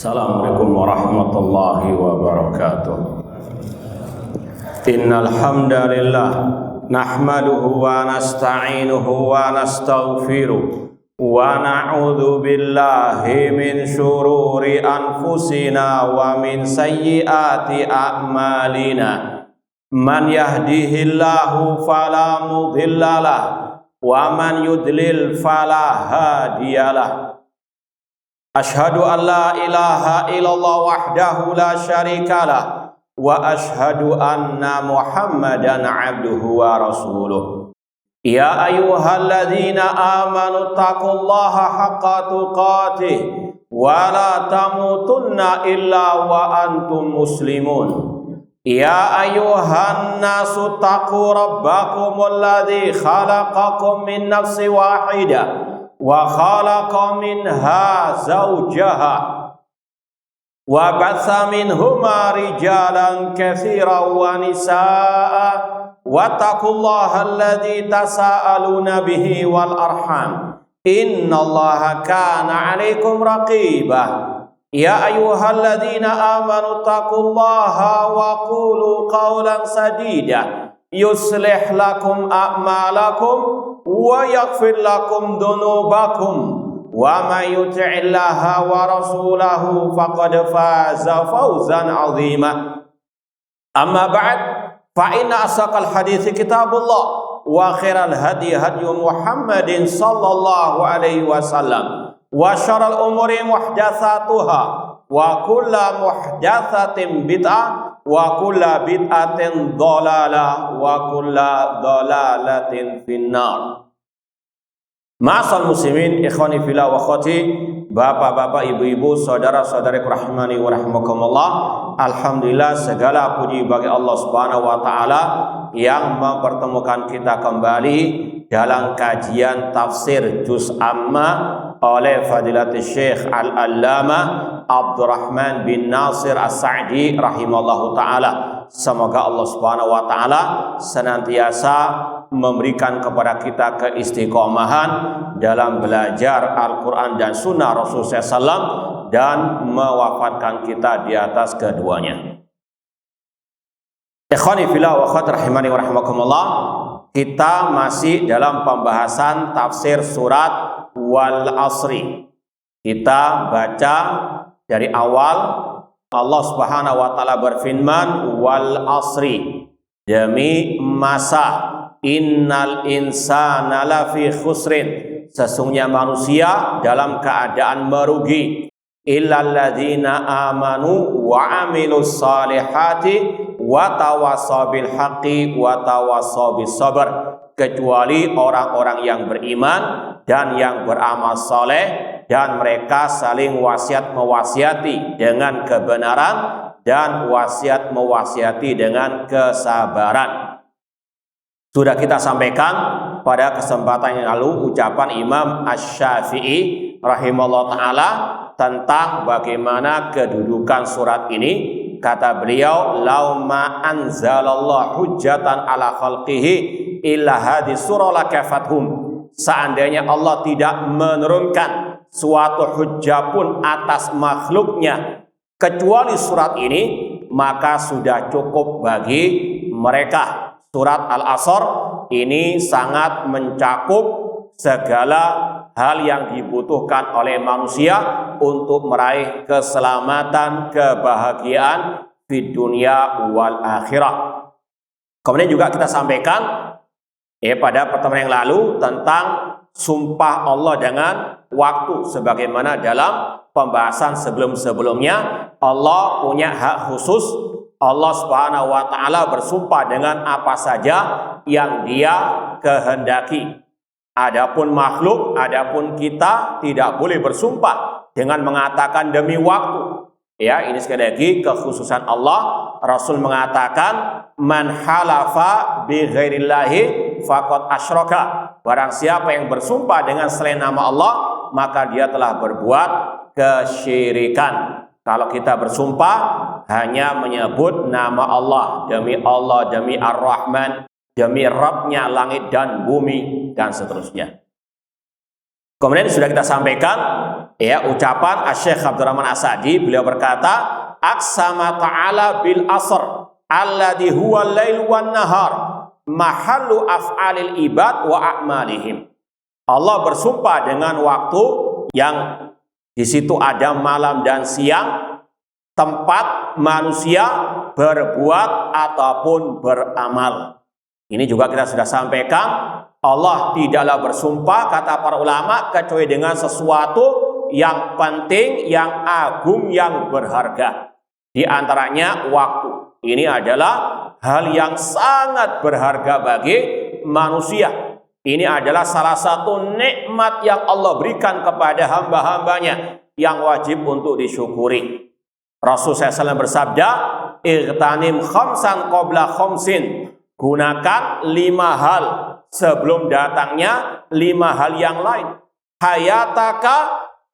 Assalamualaikum warahmatullahi wabarakatuh. Innal hamdalillah nahmaduhu wa nasta'inuhu wa nastaghfiruh wa na'udzu billahi min syururi anfusina wa min sayyiati a'malina. Man yahdihillahu fala mudhillalah wa man yudlil fala hadiyalah. Ashhadu an la ilaha illallah wahdahu la syarikalah wa ashhadu anna Muhammadan abduhu wa rasuluh. Ya ayyuhalladzina amanu taqullaha haqqa tuqatih wa la tamutunna illa wa antum muslimun. Ya ayyuhan nasu taqu rabbakumul ladzi khalaqakum min nafsin wahidah wa khalaqa minha zawjaha wa batha minhuma rijalan katsiran wa nisaa wattaqullaha alladzi tasaaluna bihi wal arham innallaha kana 'alaikum raqibah. Ya ayyuhalladzina amanu taqullaha wa qulu qawlan sadida yuslih lakum a'malakum wa yaghfir lakum dhunubakum wa may yuti'illaha wa rasulahu faqad faza fawzan 'azima. Amma ba'd, fa inna asaqal hadithi kitabullah wa khairal hadi hadyu Muhammadin sallallahu alaihi wasallam wa syarrul umuri muhdatsatuha wa kullu muhdatsatin bid'ah wa kullu bid'atin dhalalah wa kullu dhalalatin finnar. Ma'asal muslimin, ikhwani fillah wa akhwati, bapak-bapak, ibu-ibu, saudara-saudari rahimani wa rahimakumullah. Alhamdulillah, segala puji bagi Allah Subhanahu wa taala yang mempertemukan kita kembali dalam kajian tafsir juz amma oleh Fadilatul Syekh Al-Allamah Abdurrahman bin Nasir As-Sa'di rahimallahu taala. Semoga Allah Subhanahu wa taala senantiasa memberikan kepada kita keistiqomahan dalam belajar Al-Quran dan Sunnah Rasulullah SAW dan mewafatkan kita di atas keduanya. Ikhwani fillah wa akhwati rahimani wa rahimakumullah, kita masih dalam pembahasan tafsir surat Wal Asri. Kita baca dari awal. Allah Subhanahu wa taala berfirman, Wal Asri, demi masa, innal insana lafi khusrin, sesungguhnya manusia dalam keadaan merugi, illal ladzina amanu wa amilus salihati wa tawassaw bil haqqi wa tawassaw bis sabr, kecuali orang-orang yang beriman dan yang beramal saleh dan mereka saling wasiat mewasiati dengan kebenaran dan wasiat mewasiati dengan kesabaran. Sudah kita sampaikan pada kesempatan yang lalu ucapan Imam Asy-Syafi'i rahimahullah ta'ala tentang bagaimana kedudukan surat ini. Kata beliau, lauma anzalallah hujjatan ala khalqihi illa hadhihi surah lakafathum. Seandainya Allah tidak menurunkan suatu hujjah pun atas makhluknya kecuali surat ini, maka sudah cukup bagi mereka. Surat Al-Asr ini sangat mencakup segala hal yang dibutuhkan oleh manusia untuk meraih keselamatan, kebahagiaan di dunia wal akhirah. Kemudian juga kita sampaikan pada pertemuan yang lalu tentang sumpah Allah dengan waktu, sebagaimana dalam pembahasan sebelum-sebelumnya. Allah punya hak khusus. Allah Subhanahu wa taala bersumpah dengan apa saja yang Dia kehendaki. Adapun makhluk, adapun kita tidak boleh bersumpah dengan mengatakan demi waktu. Ya, ini sekali lagi kekhususan Allah. Rasul mengatakan, man halafa bi ghairillahi faqad asyraka. Barang siapa yang bersumpah dengan selain nama Allah, maka dia telah berbuat kesyirikan. Kalau kita bersumpah hanya menyebut nama Allah, demi Ar-Rahman, demi Rabbnya langit dan bumi, dan seterusnya. Kemudian sudah kita sampaikan ya ucapan Asy-Syaikh Abdurrahman As-Sa'di, beliau berkata, aqsama ta'ala bil asr alladhi huwa al-lail wan nahar mahallu af'alil ibad wa a'malihim. Allah bersumpah dengan waktu yang di situ ada malam dan siang, tempat manusia berbuat ataupun beramal. Ini juga kita sudah sampaikan, Allah tidaklah bersumpah, kata para ulama, kecuali dengan sesuatu yang penting, yang agung, yang berharga. Di antaranya waktu. Ini adalah hal yang sangat berharga bagi manusia. Ini adalah salah satu nikmat yang Allah berikan kepada hamba-hambanya yang wajib untuk disyukuri. Rasulullah SAW bersabda, "Ightanim khamsan qabla khamsin." Gunakan 5 hal sebelum datangnya 5 hal yang lain. Hayataka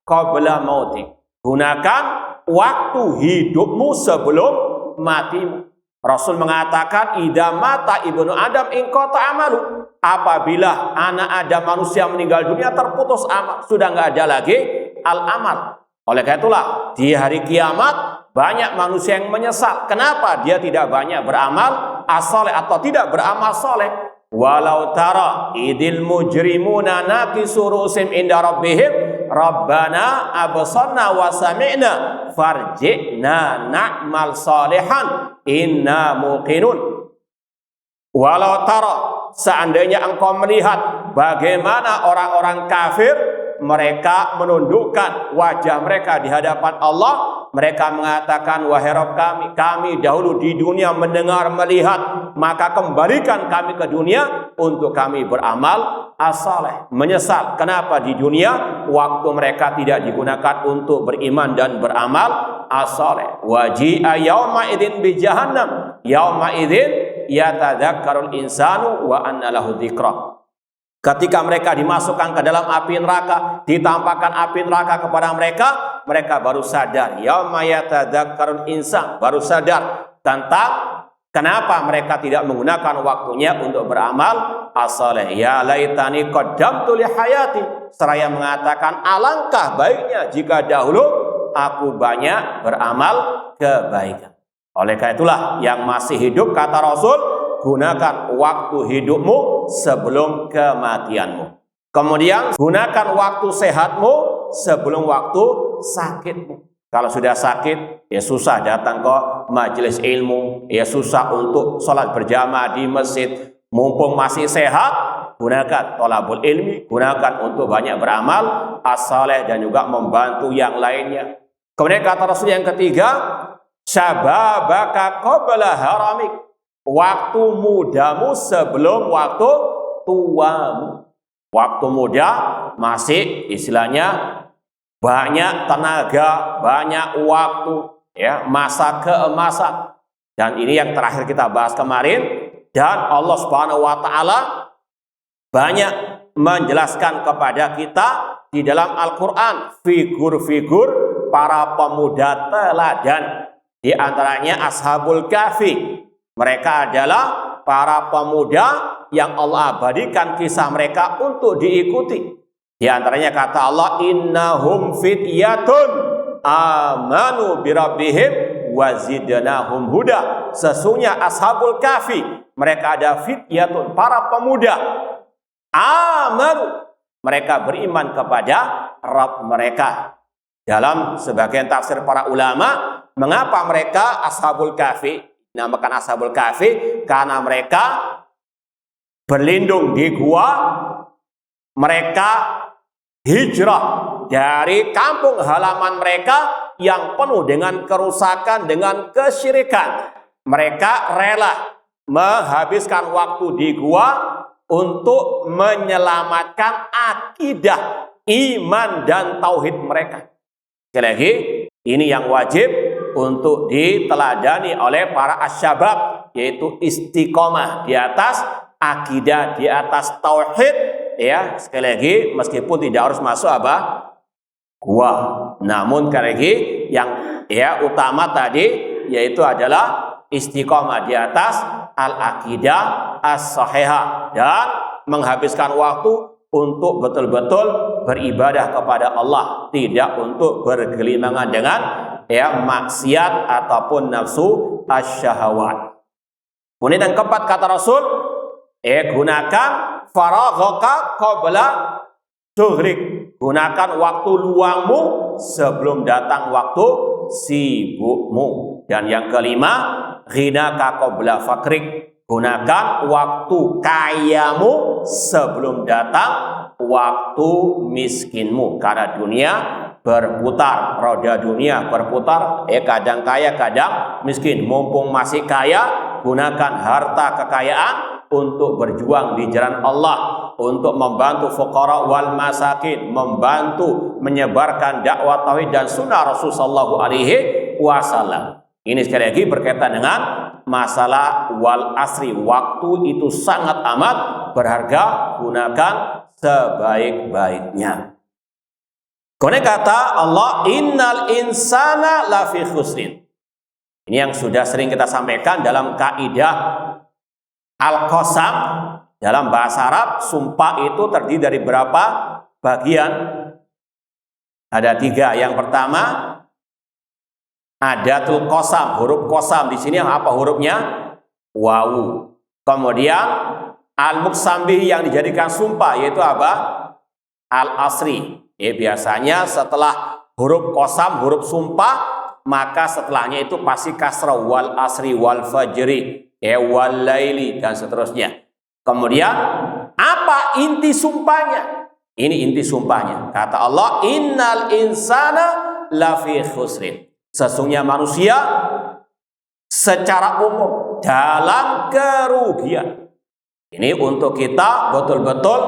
qabla mautik. Gunakan waktu hidupmu sebelum matimu. Rasul mengatakan, idza mata ibnu Adam inqata amalu. Apabila anak Adam manusia meninggal dunia, terputus amal, sudah nggak ada lagi al-amal. Oleh karena itulah di hari kiamat banyak manusia yang menyesal. Kenapa dia tidak banyak beramal as-saleh atau tidak beramal soleh? Walau tara idil mujrimuna naqisu ru'usihim inda rabbihim rabbana absarna wa sami'na farji'na na'mal salihan inna muqinun. Walau tara, seandainya engkau melihat bagaimana orang-orang kafir, mereka menundukkan wajah mereka di hadapan Allah. Mereka mengatakan, wahai Rabb kami dahulu di dunia mendengar, melihat, maka kembalikan kami ke dunia untuk kami beramal as-saleh. Menyesal, kenapa di dunia waktu mereka tidak digunakan untuk beriman dan beramal as-saleh. Waji'a yauma idzin bi jahannam, yauma idzin yatadzakkarul insanu wa anna lahu dzikra. Ketika mereka dimasukkan ke dalam api neraka, ditampakkan api neraka kepada mereka, mereka baru sadar, yauma yatadzakkarul insan, baru sadar tentang kenapa mereka tidak menggunakan waktunya untuk beramal as-saleh. Ya laitani qaddamtu li hayati, seraya mengatakan alangkah baiknya jika dahulu aku banyak beramal kebaikan. Oleh karena itulah yang masih hidup, kata Rasul, gunakan waktu hidupmu sebelum kematianmu. Kemudian gunakan waktu sehatmu sebelum waktu sakitmu. Kalau sudah sakit, ya susah datang ke majelis ilmu, ya susah untuk sholat berjamaah di masjid. Mumpung masih sehat, gunakan thalabul ilmi, gunakan untuk banyak beramal as-saleh dan juga membantu yang lainnya. Kemudian kata Rasul yang ketiga, syababaka qabla haramik. Waktu mudamu sebelum waktu tuamu. Waktu muda masih istilahnya banyak tenaga, banyak waktu, ya, masa keemasan. Dan ini yang terakhir kita bahas kemarin. Dan Allah Subhanahu wa taala banyak menjelaskan kepada kita di dalam Al-Qur'an figur-figur para pemuda teladan. Di antaranya Ashabul Kahfi. Mereka adalah para pemuda yang Allah abadikan kisah mereka untuk diikuti. Di antaranya kata Allah, innahum fityatun amanu birabbihim wazidnahum huda. Sesungguhnya Ashabul Kahfi, mereka ada fityatun, para pemuda, amanu, mereka beriman kepada Rabb mereka. Dalam sebagian tafsir para ulama, mengapa mereka Ashabul Kahfi dinamakan Ashabul Kahfi? Karena mereka berlindung di gua. Mereka hijrah dari kampung halaman mereka yang penuh dengan kerusakan, dengan kesyirikan. Mereka rela menghabiskan waktu di gua untuk menyelamatkan akidah, iman, dan tauhid mereka. Sekali lagi, ini yang wajib untuk diteladani oleh para asyabab, yaitu istiqomah di atas akidah, di atas tauhid, ya. Sekali lagi, meskipun tidak harus masuk gua, namun sekali lagi yang utama tadi yaitu adalah istiqomah di atas al-aqidah as-sahihah dan menghabiskan waktu untuk betul-betul beribadah kepada Allah, tidak untuk bergelimangan dengan maksiat ataupun nafsu asyahawat. Kemudian yang keempat kata Rasul, gunakan faraghaka qabla syughrik. Gunakan waktu luangmu sebelum datang waktu sibukmu. Dan yang kelima, ghinaka qabla fakrik. Gunakan waktu kayamu sebelum datang waktu miskinmu. Karena dunia berputar, roda dunia berputar, kadang kaya, kadang miskin. Mumpung masih kaya, gunakan harta kekayaan untuk berjuang di jalan Allah, untuk membantu fuqara wal masakin, membantu menyebarkan dakwah tauhid dan sunnah Rasul sallallahu alaihi wasallam. Ini sekali lagi berkaitan dengan masalah wal asri. Waktu itu sangat amat berharga, gunakan sebaik-baiknya. Kemudian kata Allah, innal insana lafi khusrin. Ini yang sudah sering kita sampaikan dalam kaidah al-qasam. Dalam bahasa Arab, sumpah itu terdiri dari berapa bagian? Ada 3. Yang pertama, adatul qasam, huruf qasam. Di sini apa hurufnya? Wawu. Kemudian al-muqsam bihi yang dijadikan sumpah yaitu apa? Al-asri. Biasanya setelah huruf qasam, huruf sumpah, maka setelahnya itu pasti kasrah, wal asri wal fajri, wal laili dan seterusnya. Kemudian apa inti sumpahnya? Ini inti sumpahnya. Kata Allah, innal insana lafi khusrin. Sesungguhnya manusia secara umum dalam kerugian. Ini untuk kita betul-betul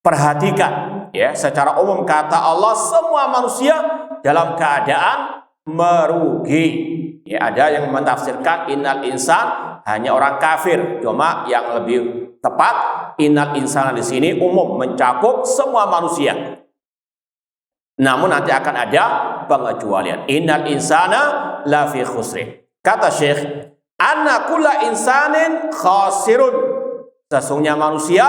perhatikan. Secara umum kata Allah, semua manusia dalam keadaan merugi. Ada yang mentafsirkan innal insan hanya orang kafir. Cuma yang lebih tepat, innal insana di sini umum, mencakup semua manusia. Namun nanti akan ada pengecualian. Innal insana lafi khusrin. Kata Syekh, anna kulla insanin khasirun. Sesungguhnya manusia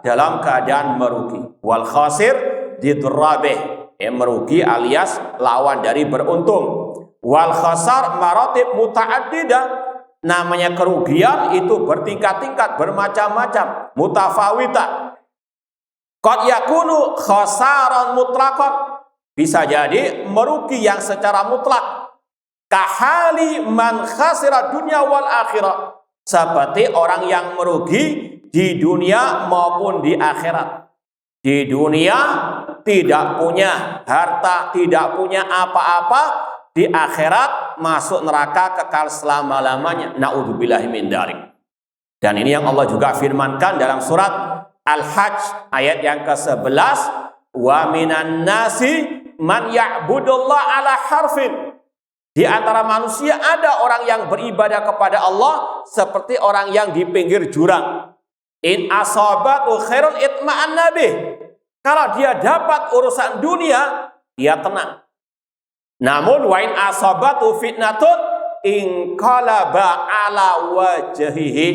dalam keadaan merugi. Wal khasir didrabih, merugi alias lawan dari beruntung. Wal khasar maratib muta'addidah. Namanya kerugian itu bertingkat-tingkat, bermacam-macam, mutafawita. Qad yakunu khasaran mutlaqan. Bisa jadi merugi yang secara mutlak. Kahali man khasira dunya wal akhirah. Seperti orang yang merugi di dunia maupun di akhirat. Di dunia tidak punya harta, tidak punya apa-apa. Di akhirat masuk neraka kekal selama-lamanya. Na'udzubillahi min dzalik. Dan ini yang Allah juga firmankan dalam surat Al-Hajj ayat yang ke-11. Wa minan nasi man ya'budullah ala harfin. Di antara manusia ada orang yang beribadah kepada Allah seperti orang yang di pinggir jurang. In asabatu khairun itma'anna bih. Kalau dia dapat urusan dunia, dia tenang. Namun wa in asabatu fitnatun inqalaba ala wajhihi.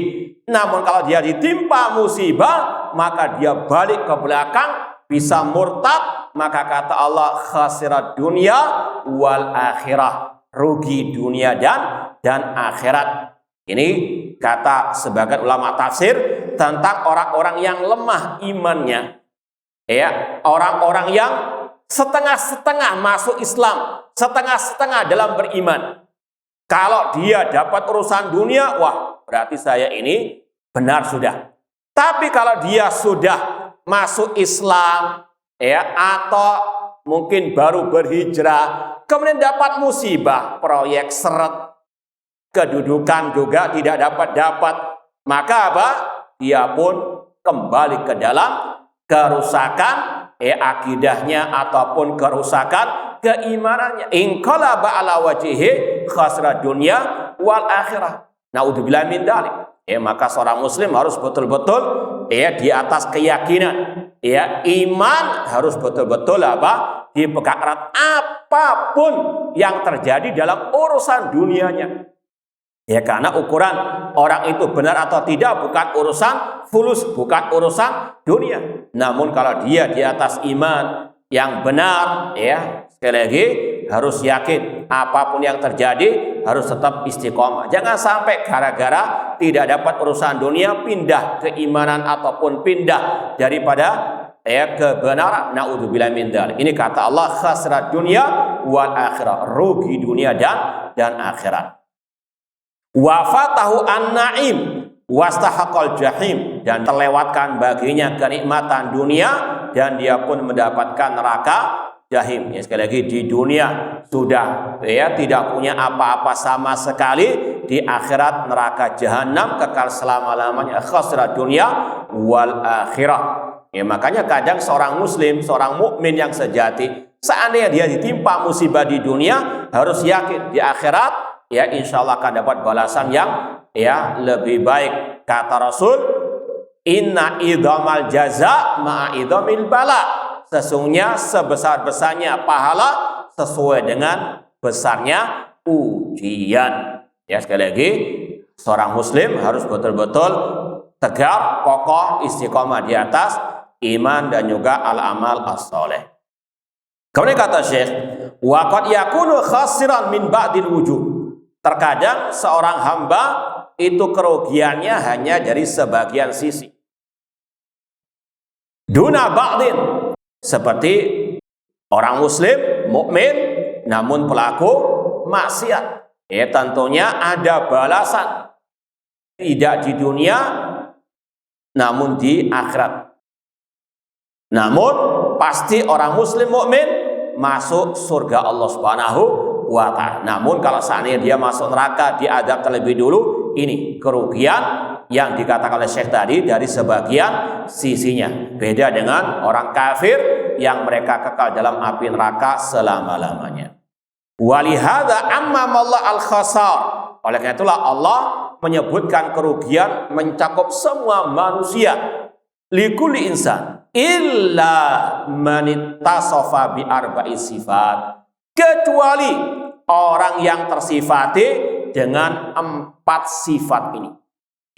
Namun kalau dia ditimpa musibah, maka dia balik ke belakang, bisa murtad. Maka kata Allah, khasirat dunia wal akhirah. Rugi dunia dan akhirat. Ini kata sebagian ulama tafsir tentang orang-orang yang lemah imannya. Orang-orang yang setengah-setengah masuk Islam, setengah-setengah dalam beriman. Kalau dia dapat urusan dunia, wah, berarti saya ini benar sudah. Tapi kalau dia sudah masuk Islam, atau mungkin baru berhijrah, kemudian dapat musibah, proyek seret, kedudukan juga tidak dapat, maka apa? Dia pun kembali ke dalam kerusakan akidahnya ataupun kerusakan keimanannya. Inqalaba ala wajhihi khasra dunya wal akhirah. Naudzubillahi min dzalik. Maka seorang muslim harus betul-betul di atas keyakinan. Iman harus betul-betul apa? Dipegang erat apapun yang terjadi dalam urusan dunianya. Ya, karena ukuran orang itu benar atau tidak bukan urusan fulus, bukan urusan dunia. Namun kalau dia di atas iman yang benar, ya, sekali lagi harus yakin apapun yang terjadi harus tetap istiqomah. Jangan sampai gara-gara tidak dapat urusan dunia pindah keimanan ataupun pindah daripada kebenaran. Naudzubillah min dzalik. Ini kata Allah, khasrat dunia wal akhirah, rugi dunia dan akhirat. Wa fatahu an-na'im wastahaqal jahim, dan terlewatkan baginya kenikmatan dunia dan dia pun mendapatkan neraka jahim. Ya, sekali lagi di dunia sudah tidak punya apa-apa sama sekali, di akhirat neraka jahanam kekal selama-lamanya. Khasrat dunia wal akhirah. Ya, makanya kadang seorang muslim, seorang mukmin yang sejati, seandainya dia ditimpa musibah di dunia, harus yakin di akhirat insya Allah akan dapat balasan yang lebih baik. Kata Rasul, inna idhamal jaza ma'a idhamil bala. Sesungguhnya sebesar-besarnya pahala sesuai dengan besarnya ujian. Ya, sekali lagi seorang muslim harus betul-betul tegar, kokoh, istiqomah di atas iman dan juga al-amal as-soleh. Kemudian kata Syekh, wa qad yakunu khasiran min ba'dil wujuh. Terkadang seorang hamba itu kerugiannya hanya dari sebagian sisi. Duna ba'din, seperti orang muslim, mukmin, namun pelaku maksiat. Ya, tentunya ada balasan. Tidak di dunia, namun di akhirat. Namun pasti orang muslim mukmin masuk surga Allah Subhanahu wa ta'ala. Namun kalau seandainya dia masuk neraka, diadab terlebih dulu, ini kerugian yang dikatakan oleh Syekh tadi dari sebagian sisinya. Beda dengan orang kafir yang mereka kekal dalam api neraka selama-lamanya. Walihada ammamallah al-khasar. Oleh karena itulah Allah menyebutkan kerugian mencakup semua manusia. Likulli insan illa manittasofa bi arba'i sifat. Kecuali orang yang tersifati dengan 4 sifat ini.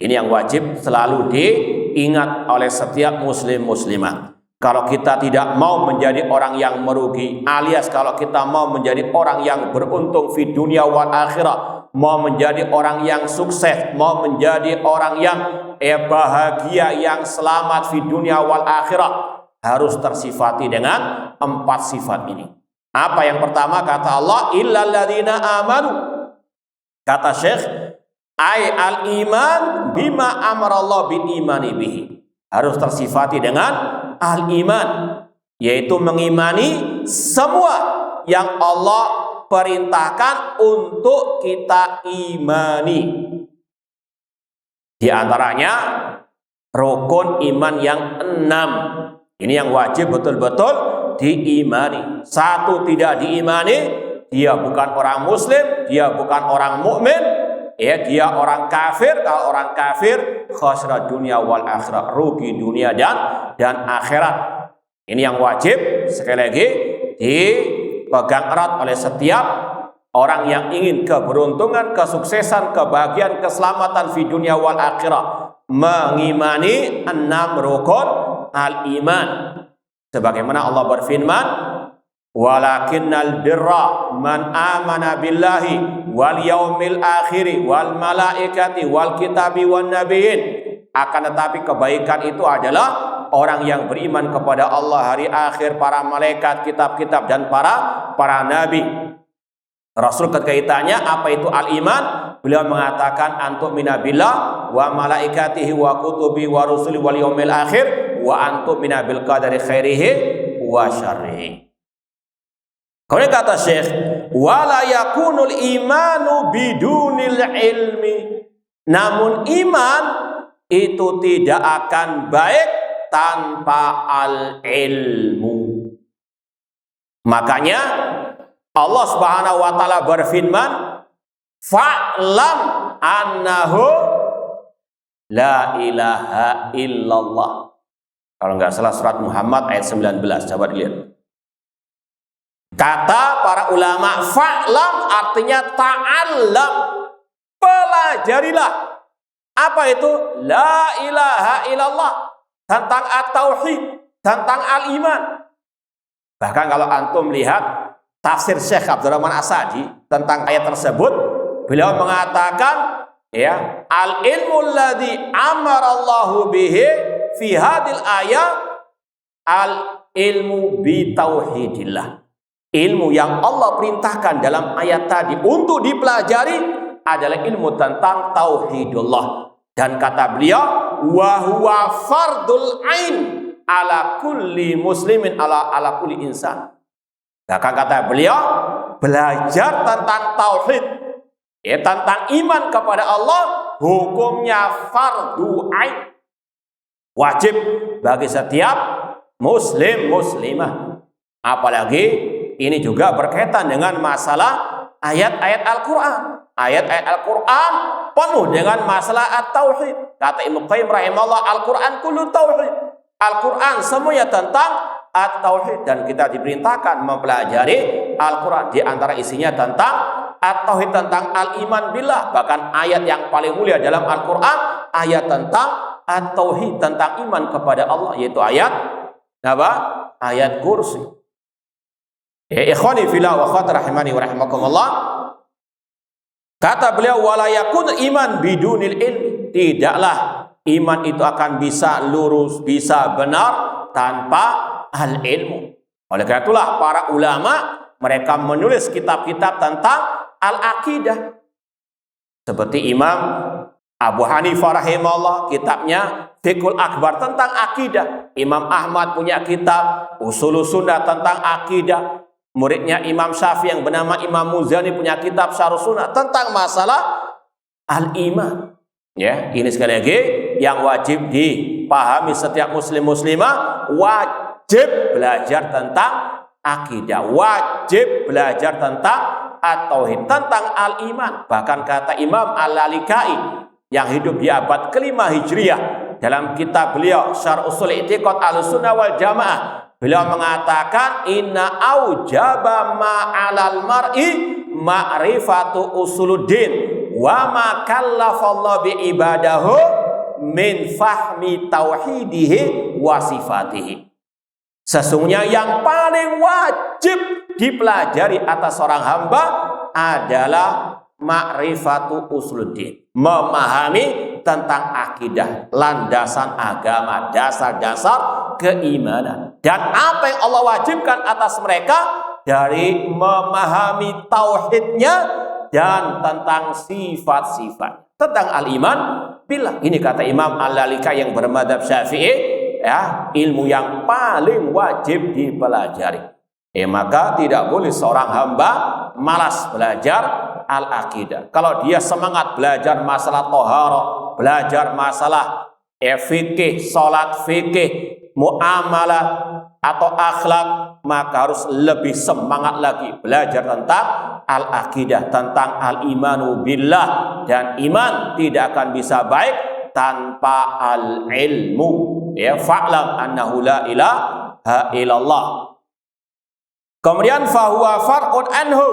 Ini yang wajib selalu diingat oleh setiap muslim muslimah. Kalau kita tidak mau menjadi orang yang merugi, alias kalau kita mau menjadi orang yang beruntung fi dunia wal akhirah, mau menjadi orang yang sukses, mau menjadi orang yang bahagia, yang selamat fi dunia wal akhirah, harus tersifati dengan 4 sifat ini. Apa yang pertama? Kata Allah, illal ladzina amanu. Kata Syekh, ai al-iman bima amarallah bil imani bihi. Harus tersifati dengan al-iman, yaitu mengimani semua yang Allah perintahkan untuk kita imani. Di antaranya rukun iman yang 6. Ini yang wajib betul-betul diimani. 1 tidak diimani, dia bukan orang muslim, dia bukan orang mukmin, dia orang kafir. Kalau orang kafir, khasrat dunia wal akhirah, rugi dunia dan akhirat. Ini yang wajib sekali lagi dipegang erat oleh setiap orang yang ingin keberuntungan, kesuksesan, kebahagiaan, keselamatan fi dunia wal akhirah, mengimani 6 rukun al-iman. Sebagaimana Allah berfirman, walakinnal birra man amana billahi wal yaumil akhiri wal malaikati wal kitabi wan nabiyyin. Akan tetapi kebaikan itu adalah orang yang beriman kepada Allah, hari akhir, para malaikat, kitab-kitab dan para nabi. Rasul ketika ditanya apa itu al-iman, beliau mengatakan antum minabillah wa malaikatihi wa kutubi wa rusuli wal yaumil akhir wa antum minabil qadari khairihi wa syarrihi. Kemudian kata Syekh, wala yakunul imanu bidunil ilmi. Namun iman itu tidak akan baik tanpa al-ilmu. Makanya Allah Subhanahu wa taala berfirman, fa'lam annahu la ilaha illallah. Kalau nggak salah surat Muhammad ayat 19, coba dilihat. Kata para ulama, fa'lam artinya ta'allam, pelajarilah. Apa itu? La ilaha illallah. Tentang at-tauhid, tentang al-iman. Bahkan kalau antum lihat tafsir Syekh Abdurrahman As-Sa'di tentang ayat tersebut, beliau mengatakan, ya, al-ilmu alladzi amarallahu bihi fi hadil ayat al-ilmu bi tauhidillah. Ilmu yang Allah perintahkan dalam ayat tadi untuk dipelajari adalah ilmu tentang tauhidullah. Dan kata beliau, wa huwa fardul ain ala kulli muslimin ala kulli insan. Bahkan kata beliau, belajar tentang tauhid, ya, tentang iman kepada Allah, hukumnya fardu ain, wajib bagi setiap muslim muslimah. Apalagi ini juga berkaitan dengan masalah ayat-ayat Al-Quran. Ayat-ayat Al-Quran penuh dengan masalah at-tauhid. Kata Ibnu Qayyim rahimahullah, Al-Quran kullu tauhid. Al-Quran semuanya tentang at-tauhid, dan kita diperintahkan mempelajari Al-Quran. Di antara isinya tentang at-tauhid, tentang al-iman billah. Bahkan ayat yang paling mulia dalam Al-Quran, ayat tentang at-tauhid, tentang iman kepada Allah, yaitu ayat apa? Ayat kursi. Ya ikhwani fillah wa akhwati rahimani wa rahimakumullah. Kata beliau, wala yakun iman bidunil ilmi. Tidaklah iman itu akan bisa lurus, bisa benar tanpa al-ilmu. Oleh karena itulah para ulama mereka menulis kitab-kitab tentang al-aqidah. Seperti Imam Abu Hanifah rahimahullah, kitabnya Fiqhul Akbar tentang akidah. Imam Ahmad punya kitab Ushulus Sunnah tentang akidah. Muridnya Imam Syafi'i yang bernama Imam Muzani punya kitab Syarh Sunnah tentang masalah al-iman. Ya, ini sekali lagi yang wajib dipahami setiap muslim muslimah, wajib belajar tentang akidah, wajib belajar tentang at-tauhid, tentang al-iman. Bahkan kata Imam Al-Lalikai yang hidup di abad ke-5 Hijriah, dalam kitab beliau Syarh Ushul I'tiqad Ahlussunnah wal Jamaah, beliau mengatakan, inna aujaba ma'alal mar'i ma'rifatu usuluddin wa ma kallafallahu bi ibadahu min fahmi tauhidihi wa sifatihi. Sesungguhnya yang paling wajib dipelajari atas seorang hamba adalah ma'rifatu usuluddin, memahami tentang akidah, landasan agama, dasar-dasar keimanan. Dan apa yang Allah wajibkan atas mereka dari memahami tauhidnya dan tentang sifat-sifat, tentang al-iman billah. Ini kata Imam Al-Lalikai yang bermadzhab Syafi'i, ya, ilmu yang paling wajib dipelajari. Maka tidak boleh seorang hamba malas belajar al-aqidah. Kalau dia semangat belajar masalah tohara, belajar masalah fikih, salat fikih, muamalah atau akhlak, maka harus lebih semangat lagi belajar tentang al-aqidah, tentang al-imanu billah. Dan iman tidak akan bisa baik tanpa al-ilmu. Ya, fa'lam annahu la ilaha illallah. Kemudian fahuwa far'un anhu,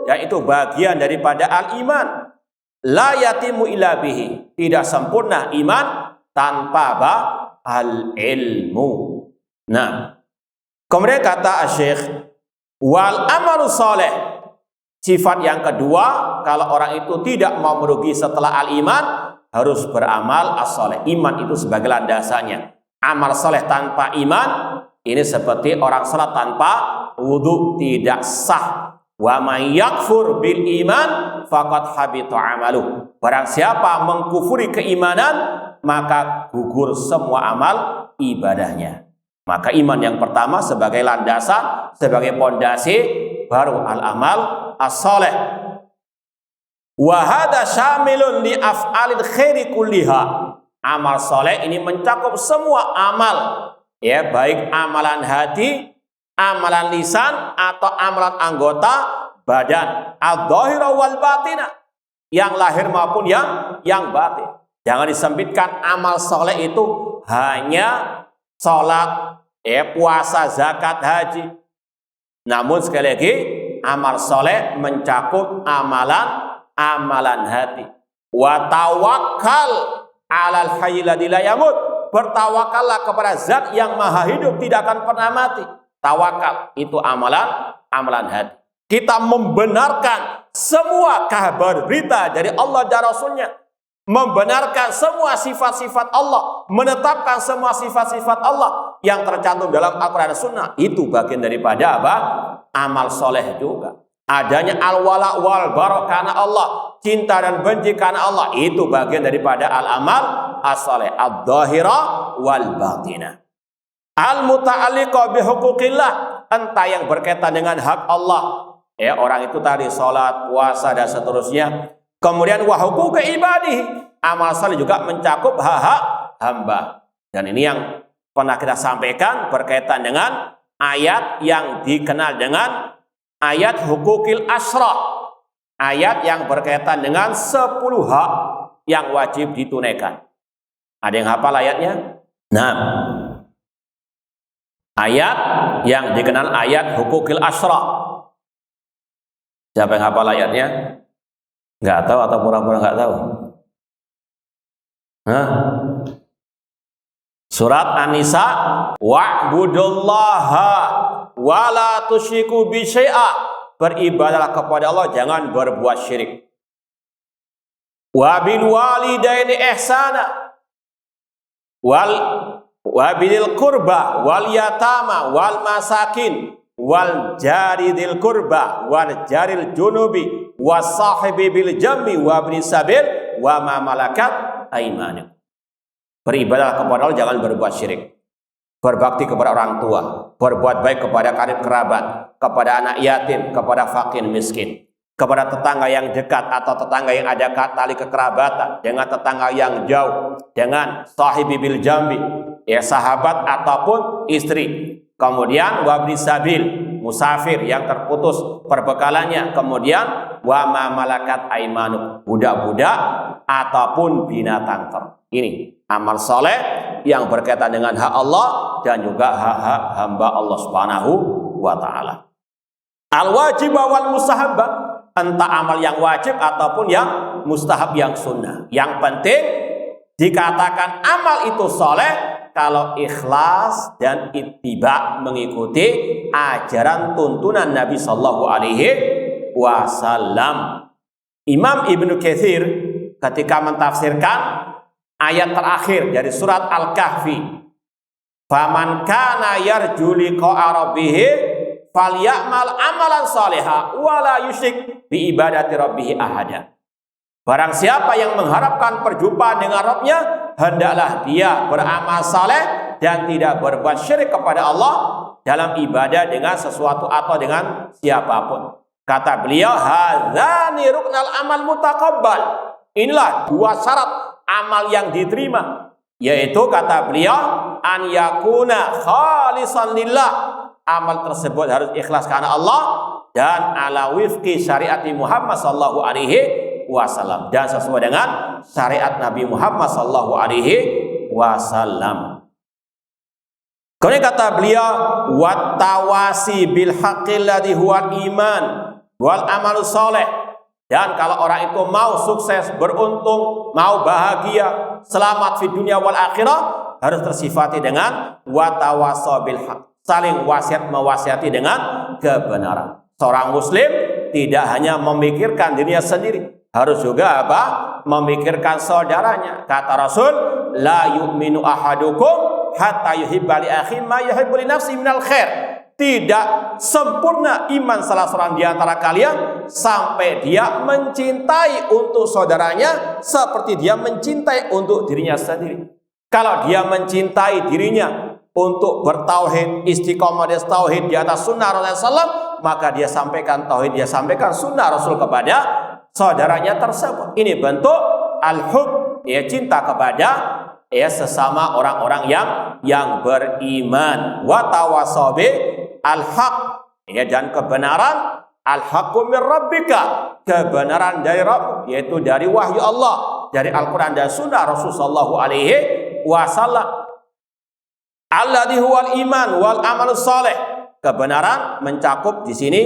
yaitu bagian daripada al-iman. La yatimu illa bihi, tidak sempurna iman tanpa al-ilmu. Nah, kemudian kata Syekh, wal amalu soleh, sifat yang kedua, kalau orang itu tidak mau merugi setelah al-iman, harus beramal as-soleh. Iman itu sebagai landasannya. Amal soleh tanpa iman, ini seperti orang salat tanpa wudu, tidak sah. Wa may yakfur bil iman faqad habita amaluh. Barang siapa mengkufuri keimanan, maka gugur semua amal ibadahnya. Maka iman yang pertama sebagai landasan, sebagai pondasi, baru al-amal as-saleh. Wa hadza syamilun li af'alil khairi kulliha. Amal saleh ini mencakup semua amal, ya, baik amalan hati, amalan lisan atau amalan anggota badan, adh-dhahira wal batina, yang lahir maupun yang batin. Jangan disempitkan amal soleh itu hanya sholat, puasa, zakat, haji. Namun sekali lagi, amal soleh mencakup amalan hati. Wa tawakkal 'alal hayyil ladzi la yamut. Bertawakallah kepada zat yang maha hidup, tidak akan pernah mati. Tawakal itu amalan hati. Kita membenarkan semua kabar berita dari Allah dan Rasulnya, membenarkan semua sifat-sifat Allah, menetapkan semua sifat-sifat Allah yang tercantum dalam Al-Quran dan Sunnah. Itu bagian daripada apa? Amal soleh juga. Adanya al-wala wal bara karena Allah, cinta dan benci karena Allah, itu bagian daripada al-amal as-soleh, ad-dhahira wal batina. Al-muta'alliqa bihuquqillah, entah yang berkaitan dengan hak Allah, ya orang itu tadi sholat, puasa dan seterusnya. Kemudian wa huquqi ibadihi, amal saleh juga mencakup hak-hak hamba. Dan ini yang pernah kita sampaikan berkaitan dengan ayat yang dikenal dengan ayat huquqil asra, ayat yang berkaitan dengan 10 hak yang wajib ditunaikan. Ada yang hafal ayatnya? Nah, ayat yang dikenal ayat huquqil asra. Siapa yang hafal ayatnya? Nggak tahu atau pura-pura nggak tahu? Hah? Surat An-Nisa, wa'budullaha wa la tusyriku bi syai'a. Beribadahlah kepada Allah, jangan berbuat syirik. Wa bil walidaini ihsana wa bil qurba wal yatama wal masakin wal jari dzil qurba wal jaril junubi was sahibi bil jambi wa ibnis sabil wa ma malakat aymanukum. Beribadah kepada Allah, jangan berbuat syirik. Berbakti kepada orang tua, berbuat baik kepada karib kerabat, kepada anak yatim, kepada fakir miskin, kepada tetangga yang dekat atau tetangga yang ada tali kekerabatan, dengan tetangga yang jauh, dengan sahibi bil jambi, ya sahabat ataupun istri. Kemudian wabni sabil, musafir yang terputus perbekalannya. Kemudian wa ma malakat aimanuk, budak-budak ataupun binatang ternak. Ini amal soleh yang berkaitan dengan hak Allah dan juga hak-hak hamba Allah Subhanahu wa taala. Al-wajib wal mustahabah, entah amal yang wajib ataupun yang mustahab, yang sunnah. Yang penting dikatakan amal itu soleh kalau ikhlas dan ittiba, mengikuti ajaran tuntunan Nabi Sallallahu Alaihi Wasallam. Imam Ibnu Katsir ketika mentafsirkan ayat terakhir dari surat Al-Kahfi, faman kana yarju liqa'a rabbih falyamal amalan shalihan wa la yusyrik bi ibadati rabbih ahada. Barang siapa yang mengharapkan perjumpaan dengan Rabbnya, hendaklah dia beramal saleh dan tidak berbuat syirik kepada Allah dalam ibadah dengan sesuatu atau dengan siapapun. Kata beliau, hadzani ruknal amal mutaqabbal. Inilah dua syarat amal yang diterima, yaitu kata beliau an yakuna khalisan lillah, amal tersebut harus ikhlas karena Allah dan ala wifqi syariati Muhammad sallallahu alaihi wasallam, dan sesuai dengan syariat Nabi Muhammad sallallahu alaihi wasallam. Kemudian kata beliau wattawasi bil haqqil ladzi huwal iman wal amalus saleh. Dan kalau orang itu mau sukses, beruntung, mau bahagia, selamat di dunia wal akhirah, harus tersifati dengan watawasa bil haq, saling wasiat mewasiati dengan kebenaran. Seorang muslim tidak hanya memikirkan dirinya sendiri, harus juga apa? Memikirkan saudaranya. Kata Rasul, la yu'minu ahadukum hatta yuhibba li akhihi ma yuhibbu li nafsihi minal khair. Tidak sempurna iman salah seorang di antara kalian sampai dia mencintai untuk saudaranya seperti dia mencintai untuk dirinya sendiri. Kalau dia mencintai dirinya untuk bertauhid, istiqomah di tauhid di atas sunnah Rasulullah, maka dia sampaikan tauhid, dia sampaikan sunnah Rasul kepada saudaranya tersebut. Ini bentuk al-hub, ya, cinta kepada ya sesama orang-orang yang beriman. Wa tawasabi al-haq, ya, dan kebenaran, al-haqqu min rabbika, kebenaran dari Rabb, yaitu dari wahyu Allah, dari Al-Quran dan Sunnah Rasul sallallahu alaihi wasallam. Alladzi huwal iman wal amal saleh, kebenaran mencakup di sini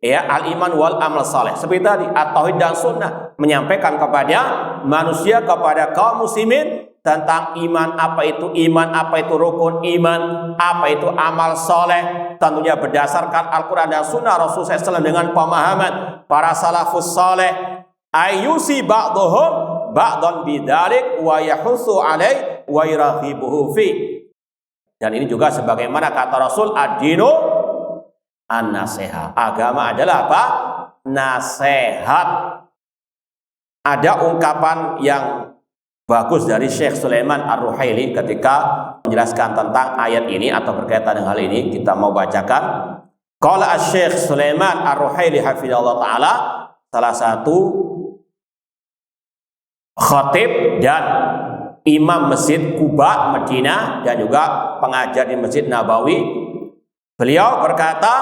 ya al-iman wal amal saleh. Seperti tadi at-tauhid dan sunnah menyampaikan kepada manusia kepada kaum muslimin tentang iman, apa itu iman, apa itu rukun iman, apa itu amal soleh, tentunya berdasarkan Al-Quran dan Sunnah Rasulullah SAW dengan pemahaman para salafus soleh. Ayyusi ba'duhum ba'dan bidalik wa yahusu alaih wa yirahibuhu fi. Dan ini juga sebagaimana kata Rasul, ad-dinu an-nasihat. Agama adalah apa? Nasihat. Ada ungkapan yang bagus dari Syekh Sulaiman Ar-Ruhaili ketika menjelaskan tentang ayat ini atau berkaitan dengan hal ini. Kita mau bacakan. Qala Syekh Sulaiman Ar-Ruhaili hafizallahu taala, salah satu khatib dan imam Masjid Quba Madinah dan juga pengajar di Masjid Nabawi. Beliau berkata,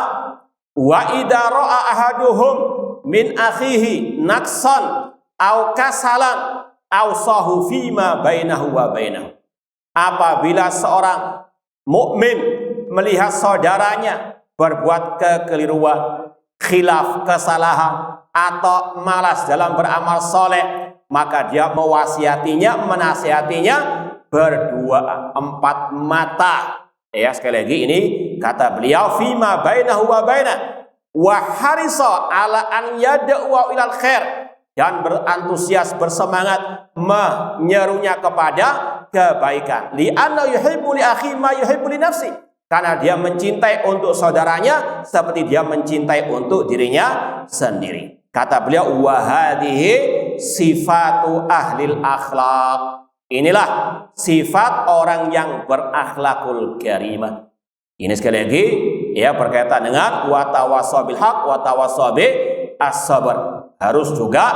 wa idza ra'a ahaduhum min akhihi naqsan aw kasalan awsahu fima bainahu wa bainahu. Apabila seorang mukmin melihat saudaranya berbuat kekeliruan, khilaf, kesalahan atau malas dalam beramal soleh, maka dia mewasiatinya, menasihatinya berdua empat mata. Ya, sekali lagi ini kata beliau, fima bainahu wa bainah wa harisa ala an yad'u ilal khair, dan berantusias, bersemangat menyerunya kepada kebaikan. Li'anna yuhibbu li akhi ma yuhibbu li nafsi, karena dia mencintai untuk saudaranya seperti dia mencintai untuk dirinya sendiri. Kata beliau, wa hadhihi sifatu ahlil akhlaq. Inilah sifat orang yang berakhlakul karimah. Ini sekali lagi ya berkaitan dengan wa tawassaw bil haq wa tawassaw as-sabr. Harus juga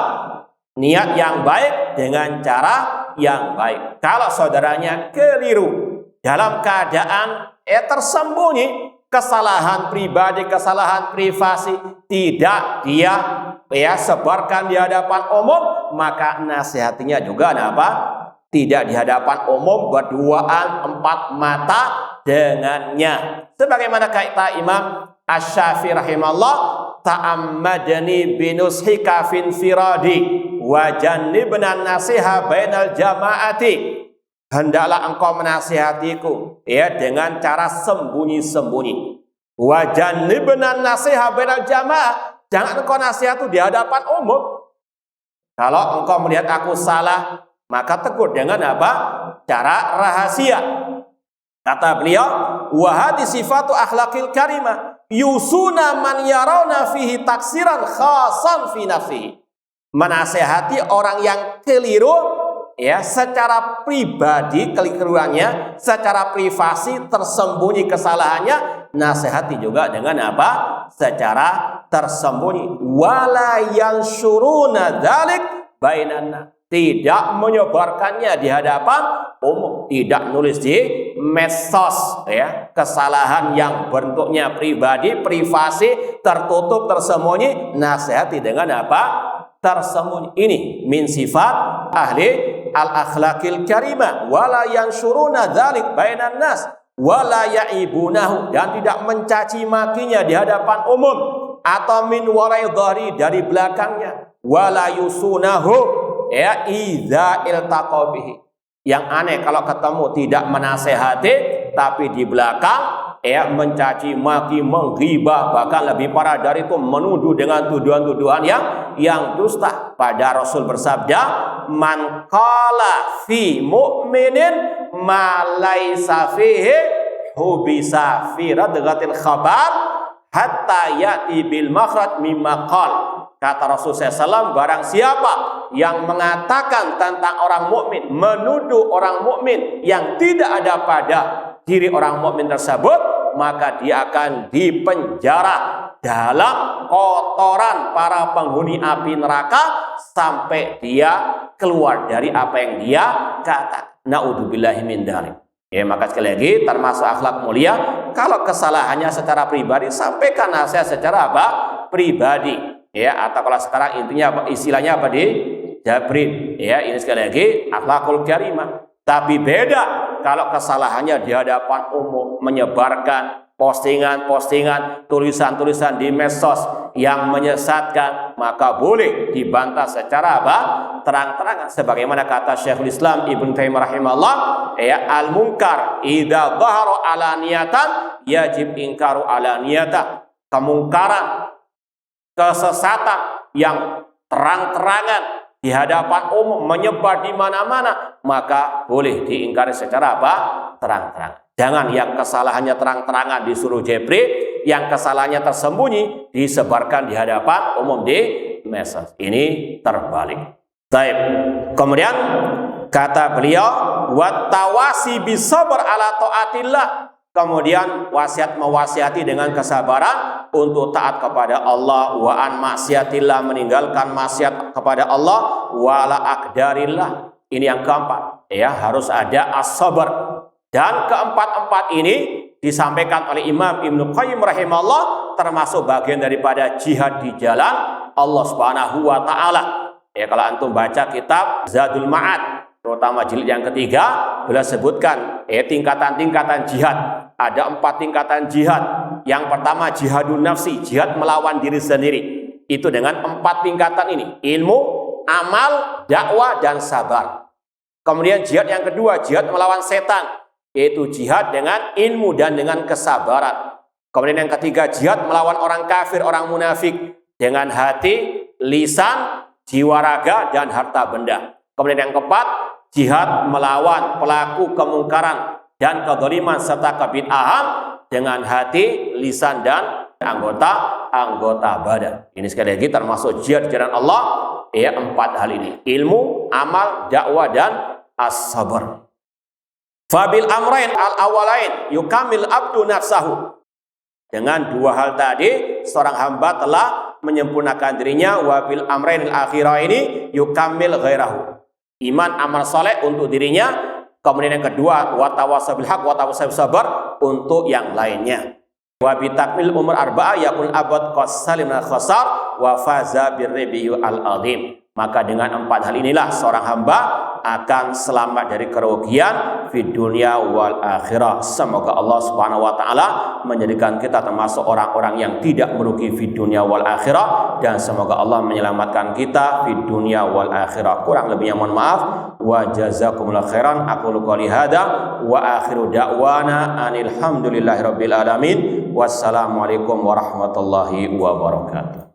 niat yang baik dengan cara yang baik. Kalau saudaranya keliru dalam keadaan tersembunyi, kesalahan pribadi, kesalahan privasi, tidak dia sebarkan di hadapan umum, maka nasihatinya juga apa? Tidak di hadapan umum, berduaan empat mata dengannya. Sebagaimana kata Imam Asy-Syafi'i rahimahullah, ta'ammadani binushika fin firadi wa jannibna nasiha bainal jama'ati. Hendaklah engkau menasihatiku ya dengan cara sembunyi-sembunyi. Wa jannibna nasiha bainal jama'ah. Jangan engkau nasihat itu di hadapan umum. Kalau engkau melihat aku salah, maka tegur dengan apa? Cara rahasia. Kata beliau, wa hadhi sifatu akhlaqil karimah yusuna man yarawna fihi taksiran khasan fi nafsihi. Menasehati orang yang keliru ya secara pribadi keliruannya, secara privasi tersembunyi kesalahannya, nasihati juga dengan apa? Secara tersembunyi. Wala yansyuruna dzalik bainan, tidak menyebarkannya di hadapan umum, tidak nulis di medsos ya, kesalahan yang bentuknya pribadi, privasi, tertutup, tersembunyi, nasihati dengan apa? Tersembunyi. Ini min sifat ahli al-akhlaqil karimah, wala yansyuruna dzalik bainan nas wala yaibunahu, dan tidak mencaci makinya di hadapan umum atau min warai dhari, dari belakangnya, wala yusunahu ya idza iltaqa bihi. Yang aneh kalau ketemu tidak menasehati, tapi di belakang ya mencaci maki, menghibah, bahkan lebih parah dari itu menuduh dengan tuduhan-tuduhan yang dusta. Pada Rasul bersabda, man qala fi mu'minin ma laisa fihi hubisa fi radghatil khabar hatta ya'ti bil makhraj mimma qala. Kata Rasulullah SAW, barang siapa yang mengatakan tentang orang mukmin, menuduh orang mukmin yang tidak ada pada diri orang mukmin tersebut, maka dia akan dipenjara dalam kotoran para penghuni api neraka sampai dia keluar dari apa yang dia kata. Naudzubillahi min dzalik. Ya, maka sekali lagi termasuk akhlak mulia, kalau kesalahannya secara pribadi, sampaikan nasihat secara apa? Pribadi. Ya, atau kalau sekarang intinya apa, istilahnya apa, di jabrin. Ya, ini sekali lagi akhlakul karimah. Tapi beda kalau kesalahannya di hadapan umum, menyebarkan postingan-postingan, tulisan-tulisan di medsos yang menyesatkan, maka boleh dibantah secara apa? Terang-terangan. Sebagaimana kata Syekhul Islam Ibnu Taimiyah rahimahullah, ya, al-munkar idza dhahara alaniyatan yajib ingkaru alaniyatan. Kemungkaran, kesesatan yang terang-terangan di hadapan umum menyebar di mana-mana, maka boleh diingkari secara apa? Terang-terangan. Jangan yang kesalahannya terang-terangan disuruh jepri, yang kesalahannya tersembunyi disebarkan di hadapan umum di medsos. Ini terbalik. Baik. Kemudian kata beliau, wattawasi bisabr ala taatillah. Kemudian wasiat mewasiati dengan kesabaran untuk taat kepada Allah, wa an maksiatillah, meninggalkan maksiat kepada Allah, wala aqdarillah. Ini yang keempat, ya, harus ada as-sabar. Dan keempat-empat ini disampaikan oleh Imam Ibnu Qayyim rahimahullah termasuk bagian daripada jihad di jalan Allah Subhanahu wa taala. Ya, kalau antum baca kitab Zadul Ma'ad, terutama jilid yang ketiga, beliau sebutkan tingkatan-tingkatan jihad. Ada 4 tingkatan jihad. Yang pertama jihadun nafsi, jihad melawan diri sendiri. Itu dengan 4 tingkatan ini: ilmu, amal, dakwah, dan sabar. Kemudian jihad yang kedua, jihad melawan setan, yaitu jihad dengan ilmu dan dengan kesabaran. Kemudian yang ketiga, jihad melawan orang kafir, orang munafik, dengan hati, lisan, jiwa raga, dan harta benda. Kemudian yang keempat, jihad melawan pelaku kemungkaran dan kezaliman serta kebid'ahan dengan hati, lisan, dan anggota badan. Ini sekali lagi termasuk jihad di jalan Allah, ya, 4 hal ini: ilmu, amal, dakwah, dan as-sabar. Fabil amrain al-awalain yukamil abdu nafsahu. Dengan 2 hal tadi, seorang hamba telah menyempurnakan dirinya. Wabil amrain al-akhirah ini yukamil ghairahu. Iman, amal soleh untuk dirinya. Kemudian yang kedua, watawasau bil haq watawasau sabar untuk yang lainnya. Wa bitakmil umur arba'ah yakun abad qasalim al khasar wa faza birribi al-azim. Maka dengan 4 hal inilah seorang hamba akan selamat dari kerugian di dunia wal akhirah. Semoga Allah Subhanahu wa taala menjadikan kita termasuk orang-orang yang tidak merugi di dunia wal akhirah, dan semoga Allah menyelamatkan kita di dunia wal akhirah. Kurang lebihnya mohon maaf. Wa jazakumullahu khairan. Aqulu qouli hadza wa akhiru da'wana anil hamdulillahirabbil alamin. Wassalamualaikum warahmatullahi wabarakatuh.